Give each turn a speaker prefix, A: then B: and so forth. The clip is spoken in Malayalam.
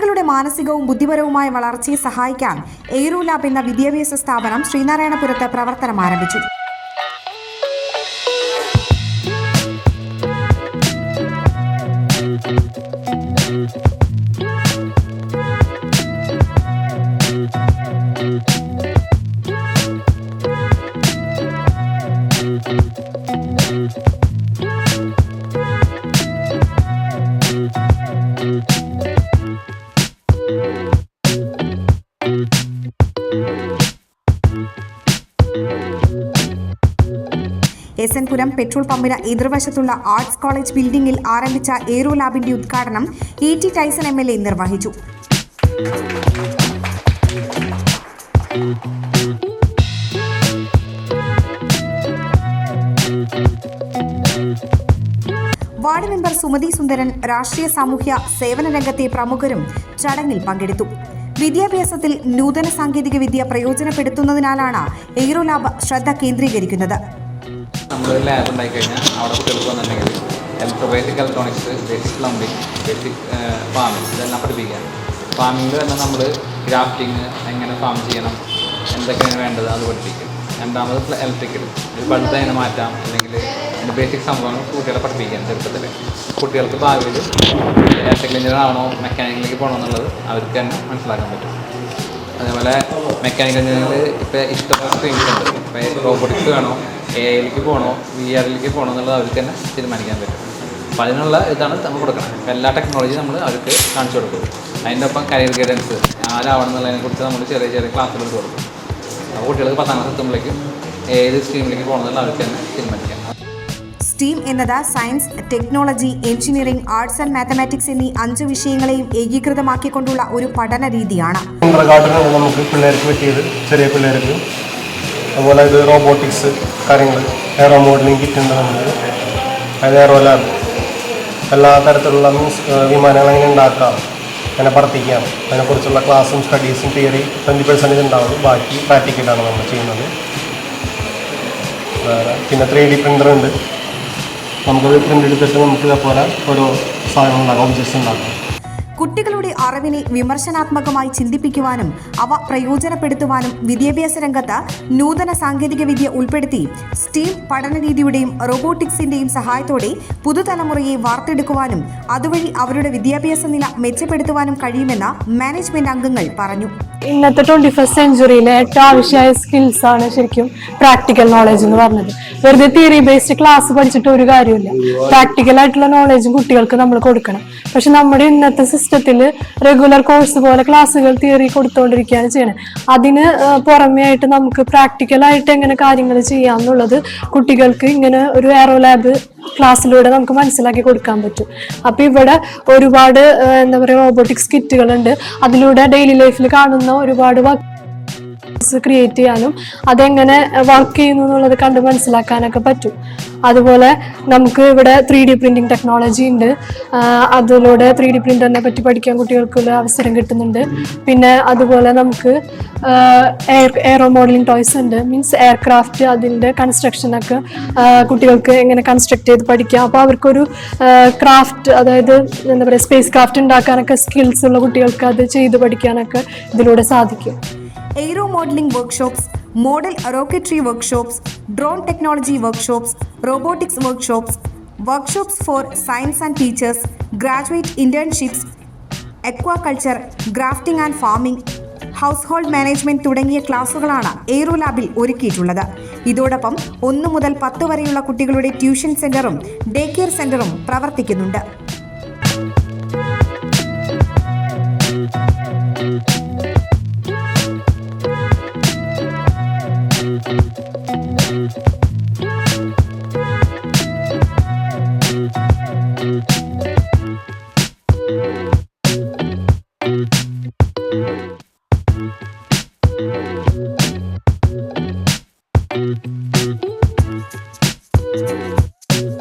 A: കുട്ടികളുടെ മാനസികവും ബുദ്ധിപരവുമായ വളർച്ചയെ സഹായിക്കാൻ എയ്റോ ലാബ് എന്ന വിദ്യാഭ്യാസ സ്ഥാപനം ശ്രീനാരായണപുരത്ത് പ്രവർത്തനം ആരംഭിച്ചു. എസ്.എൻ. പുരം പെട്രോൾ പമ്പിന് എതിർവശത്തുള്ള ആർട്സ് കോളേജ് ബിൽഡിംഗിൽ ആരംഭിച്ച എയ്റോ ലാബിന്റെ ഉദ്ഘാടനം E.T. ടൈസൺ MLA നിർവഹിച്ചു. വാർഡ് മെമ്പർ സുമതി സുന്ദരൻ, രാഷ്ട്രീയ സാമൂഹ്യ സേവന രംഗത്തെ പ്രമുഖരും ചടങ്ങിൽ പങ്കെടുത്തു. വിദ്യാഭ്യാസത്തിൽ നൂതന സാങ്കേതിക വിദ്യ പ്രയോജനപ്പെടുത്തുന്നതിനാലാണ് എയ്റോ ലാബ് ശ്രദ്ധ കേന്ദ്രീകരിക്കുന്നത്.
B: നമ്മൾ ലാബ് ഉണ്ടായി കഴിഞ്ഞാൽ അവിടെ കുട്ടികൾക്ക് വന്നിട്ടുണ്ടെങ്കിൽ basic electronics, basic plumbing, basic farming ഇതെല്ലാം പഠിപ്പിക്കുക. ഫാമിങ്ങിൽ തന്നെ നമ്മൾ ഗ്രാഫ്റ്റിങ്, എങ്ങനെ ഫാം ചെയ്യണം, എന്തൊക്കെയാണ് വേണ്ടത് അത് പഠിപ്പിക്കും. രണ്ടാമത് ഇലക്ട്രിക്കൽ, ഒരു ബൾബ് എങ്ങനെ മാറ്റാം, അല്ലെങ്കിൽ അതിൻ്റെ ബേസിക് സംഭവങ്ങൾ കുട്ടികളെ പഠിപ്പിക്കാൻ ചെറുപ്പത്തിൽ. കുട്ടികൾക്ക് ഭാവിയിൽ ഇലക്ട്രിക്കൽ എഞ്ചിനീയർ ആണോ മെക്കാനിക്കലിലേക്ക് പോകണോ എന്നുള്ളത് അവർക്ക് തന്നെ മനസ്സിലാക്കാൻ പറ്റും. അതേപോലെ മെക്കാനിക്കൽ എഞ്ചിനീയറിൽ ഇപ്പോൾ ഇഷ്ടമുള്ള സ്ട്രീംസ് ഉണ്ട്. ഇപ്പോൾ റോബോട്ടിക്സ് വേണോ, AI-ലേക്ക് പോകണോ, VR-ലേക്ക് പോകണോ എന്നുള്ളത് അവർക്ക് തന്നെ തീരുമാനിക്കാൻ പറ്റും. അപ്പോൾ അതിനുള്ള ഇതാണ് നമ്മൾ കൊടുക്കണം. എല്ലാ ടെക്നോളജിയും നമ്മൾ അവർക്ക് കാണിച്ചു കൊടുക്കും. അതിൻ്റെ ഒപ്പം കരിയർ ഗൈഡൻസ് ആരാവണം എന്നുള്ളതിനെക്കുറിച്ച് നമ്മൾ ചെറിയ ചെറിയ ക്ലാസ്സുകൾ എടുത്ത് കൊടുക്കും. അപ്പോൾ കുട്ടികൾക്ക് 10ാം ക്ലാസ് എത്തുമ്പോഴേക്കും ഏത് സ്ട്രീമിലേക്ക് പോകണം എന്നുള്ള അവർക്ക് തന്നെ തീരുമാനിക്കാം.
A: സ്റ്റീം എന്നത് science, technology, engineering, arts and mathematics എന്നീ 5 വിഷയങ്ങളെയും ഏകീകൃതമാക്കിക്കൊണ്ടുള്ള ഒരു പഠന രീതിയാണ്.
C: നമുക്ക് പിള്ളേർക്ക് പറ്റിയത് ചെറിയ പിള്ളേർക്ക്, അതുപോലെ ഇത് റോബോട്ടിക്സ് കാര്യങ്ങൾ, എയറോ മോഡലിംഗ് കിറ്റ് ഉണ്ട് നമുക്ക്. അതായത് എയറോ ലാബ് എല്ലാ തരത്തിലുള്ള വിമാനങ്ങൾ എങ്ങനെ ഉണ്ടാക്കാം, അങ്ങനെ പറത്തിക്കാം, അതിനെക്കുറിച്ചുള്ള ക്ലാസ്സും സ്റ്റഡീസും തിയറി 20% ഉണ്ടാവും. ബാക്കി പ്രാക്ടിക്കലാണ് നമ്മൾ ചെയ്യുന്നത്. പിന്നെ 3D പ്രിൻ്റർ ഉണ്ട്. നമുക്കത് പ്രിൻ്റ് എടുത്തിട്ട് നമുക്ക് ഇതേപോലെ ഓരോ സാധനങ്ങൾ ഉണ്ടാക്കാം, ഒബ്ജക്ട്സ് ഉണ്ടാക്കാം.
A: കുട്ടികളുടെ അറിവിനെ വിമർശനാത്മകമായി ചിന്തിപ്പിക്കുവാനും അവ പ്രയോജനപ്പെടുത്തുവാനും വിദ്യാഭ്യാസ രംഗത്ത് നൂതന സാങ്കേതിക വിദ്യ ഉൾപ്പെടുത്തി സ്റ്റീം പഠനരീതിയുടെയും റോബോട്ടിക്സിന്റെയും സഹായത്തോടെ പുതുതലമുറയെ വാർത്തെടുക്കുവാനും അതുവഴി അവരുടെ വിദ്യാഭ്യാസ നില മെച്ചപ്പെടുത്തുവാനും കഴിയുമെന്ന് മാനേജ്മെന്റ് അംഗങ്ങൾ പറഞ്ഞു.
D: ഇന്നത്തെ 21st സെഞ്ച്വറിയിലെ ഏറ്റവും ആവശ്യമായ സ്കിൽസാണ് ശരിക്കും പ്രാക്ടിക്കൽ നോളജ് എന്ന് പറഞ്ഞത്. വെറുതെ തിയറി ബേസ്ഡ് ക്ലാസ് പഠിച്ചിട്ട് ഒരു കാര്യമില്ല. പ്രാക്ടിക്കൽ ആയിട്ടുള്ള നോളജും കുട്ടികൾക്ക് നമ്മൾ കൊടുക്കണം. പക്ഷെ നമ്മുടെ ഇന്നത്തെ സിസ്റ്റത്തിൽ റെഗുലർ കോഴ്സ് പോലെ ക്ലാസ്സുകൾ തിയറി കൊടുത്തുകൊണ്ടിരിക്കുകയാണ് ചെയ്യുന്നത്. അതിന് പുറമേ ആയിട്ട് നമുക്ക് പ്രാക്ടിക്കലായിട്ട് എങ്ങനെ കാര്യങ്ങൾ ചെയ്യാമെന്നുള്ളത് കുട്ടികൾക്ക് ഇങ്ങനെ ഒരു എയ്റോ ലാബ് ക്ലാസ്സിലൂടെ നമുക്ക് മനസ്സിലാക്കി കൊടുക്കാൻ പറ്റും. അപ്പൊ ഇവിടെ ഒരുപാട് എന്താ പറയുക റോബോട്ടിക്സ് കിറ്റുകളുണ്ട്. അതിലൂടെ ഡെയിലി ലൈഫിൽ കാണുന്ന ഒരുപാട് ക്രിയേറ്റ് ചെയ്യാനും അതെങ്ങനെ വർക്ക് ചെയ്യുന്നു എന്നുള്ളത് കണ്ട് മനസ്സിലാക്കാനൊക്കെ പറ്റും. അതുപോലെ നമുക്ക് ഇവിടെ 3D പ്രിന്റിംഗ് ടെക്നോളജി ഉണ്ട്. അതിലൂടെ 3D പ്രിന്ററിനെ പറ്റി പഠിക്കാൻ കുട്ടികൾക്കുള്ള അവസരം കിട്ടുന്നുണ്ട്. പിന്നെ അതുപോലെ നമുക്ക് എയറോ മോഡലിംഗ് ടോയ്സ് ഉണ്ട്. മീൻസ് എയർക്രാഫ്റ്റ്, അതിൻ്റെ കൺസ്ട്രക്ഷനൊക്കെ കുട്ടികൾക്ക് എങ്ങനെ കൺസ്ട്രക്ട് ചെയ്ത് പഠിക്കാം. അപ്പോൾ അവർക്കൊരു ക്രാഫ്റ്റ്, അതായത് എന്താ പറയുക സ്പേസ് ക്രാഫ്റ്റ് ഉണ്ടാക്കാനൊക്കെ സ്കിൽസ് ഉള്ള കുട്ടികൾക്ക് അത് ചെയ്ത് പഠിക്കാനൊക്കെ ഇതിലൂടെ സാധിക്കും.
A: Aero modelling workshops, model rocketry workshops, drone technology workshops, robotics workshops for science and teachers, graduate internships, aquaculture, grafting and farming, house hold management തുടങ്ങിയ ക്ലാസുകളാണ് എയ്റോ ലാബിൽ ഒരുക്കിയിട്ടുള്ളത്. ഇതോടൊപ്പം 1 മുതൽ 10 വരെയുള്ള കുട്ടികളുടെ ട്യൂഷൻ സെന്ററും ഡേ കെയർ സെന്ററും പ്രവർത്തിക്കുന്നുണ്ട്.